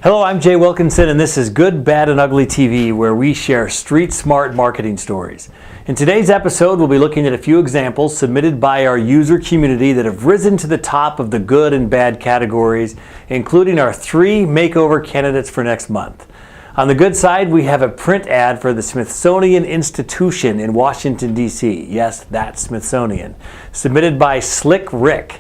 Hello, I'm Jay Wilkinson, and this is Good, Bad, and Ugly TV, where we share street-smart marketing stories. In today's episode, we'll be looking at a few examples submitted by our user community that have risen to the top of the good and bad categories, including our 3 makeover candidates for next month. On the good side, we have a print ad for the Smithsonian Institution in Washington, D.C. Yes, that's Smithsonian, submitted by SlickRick.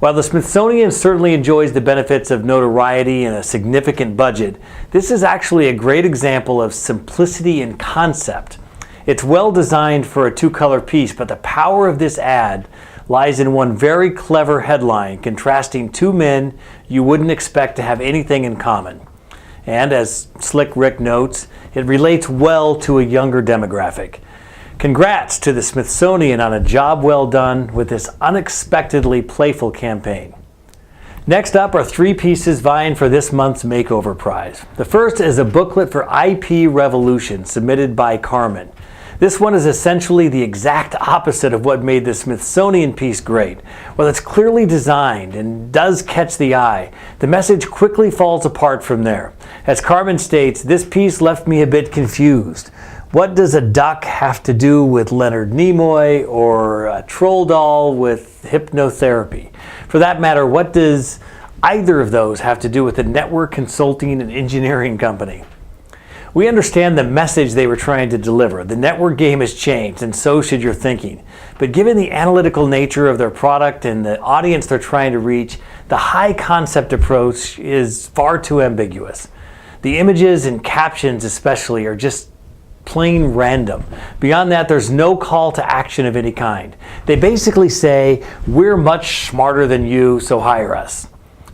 While the Smithsonian certainly enjoys the benefits of notoriety and a significant budget, this is actually a great example of simplicity in concept. It's well designed for a 2-color piece, but the power of this ad lies in one very clever headline contrasting 2 men you wouldn't expect to have anything in common. And as SlickRick notes, it relates well to a younger demographic. Congrats to the Smithsonian on a job well done with this unexpectedly playful campaign. Next up are 3 pieces vying for this month's Makeover Prize. The first is a booklet for IP Revolution submitted by Carmen. This one is essentially the exact opposite of what made the Smithsonian piece great. While it's clearly designed and does catch the eye, the message quickly falls apart from there. As Carmen states, this piece left me a bit confused. What does a duck have to do with Leonard Nimoy or a troll doll with hypnotherapy? For that matter, what does either of those have to do with a network consulting and engineering company? We understand the message they were trying to deliver. The network game has changed, and so should your thinking. But given the analytical nature of their product and the audience they're trying to reach, the high concept approach is far too ambiguous. The images and captions especially are just plain random. Beyond that, there's no call to action of any kind. They basically say, we're much smarter than you, so hire us.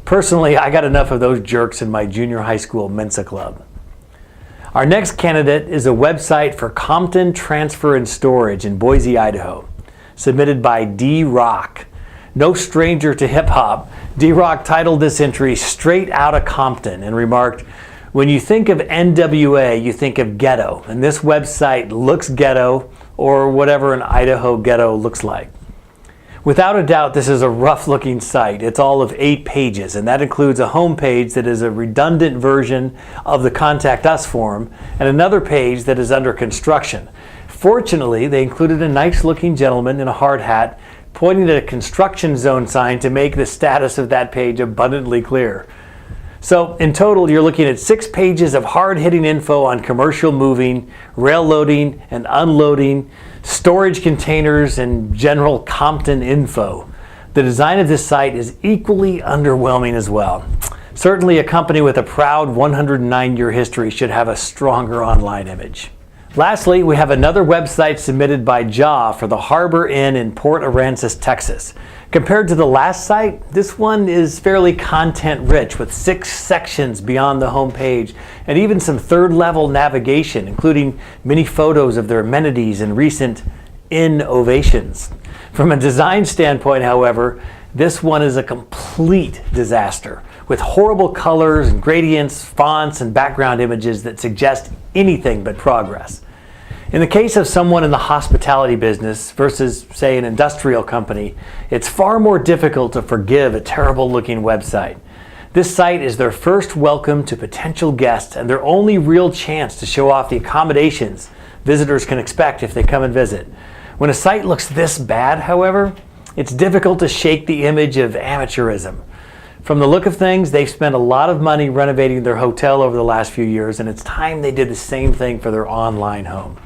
Personally, I got enough of those jerks in my junior high school Mensa club. Our next candidate is a website for Compton Transfer and Storage in Boise, Idaho, submitted by D-Rock. No stranger to hip-hop, D-Rock titled this entry Straight Outta Compton and remarked, "When you think of NWA, you think of ghetto, and this website looks ghetto, or whatever an Idaho ghetto looks like." Without a doubt, this is a rough-looking site. It's all of 8 pages, and that includes a home page that is a redundant version of the Contact Us form, and another page that is under construction. Fortunately, they included a nice-looking gentleman in a hard hat pointing at a construction zone sign to make the status of that page abundantly clear. So in total, you're looking at 6 pages of hard-hitting info on commercial moving, rail loading and unloading, storage containers, and general Compton info. The design of this site is equally underwhelming as well. Certainly a company with a proud 109-year history should have a stronger online image. Lastly, we have another website submitted by Ja for the Harbor Inn in Port Aransas, Texas. Compared to the last site, this one is fairly content-rich with 6 sections beyond the home page and even some third-level navigation, including many photos of their amenities and recent innovations. From a design standpoint, however, this one is a complete disaster with horrible colors and gradients, fonts, and background images that suggest anything but progress. In the case of someone in the hospitality business versus, say, an industrial company, it's far more difficult to forgive a terrible-looking website. This site is their first welcome to potential guests and their only real chance to show off the accommodations visitors can expect if they come and visit. When a site looks this bad, however, it's difficult to shake the image of amateurism. From the look of things, they've spent a lot of money renovating their hotel over the last few years, and it's time they did the same thing for their online home.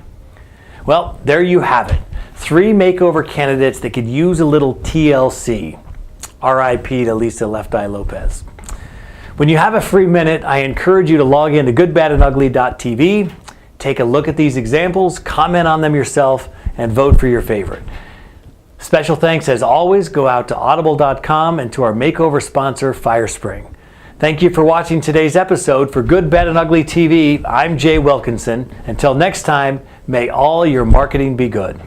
Well, there you have it. 3 makeover candidates that could use a little TLC. R.I.P. to Lisa Left Eye Lopez. When you have a free minute, I encourage you to log into goodbadandugly.tv, take a look at these examples, comment on them yourself, and vote for your favorite. Special thanks, as always, go out to audible.com and to our makeover sponsor, Firespring. Thank you for watching today's episode. For Good, Bad, and Ugly TV, I'm Jay Wilkinson. Until next time, may all your marketing be good.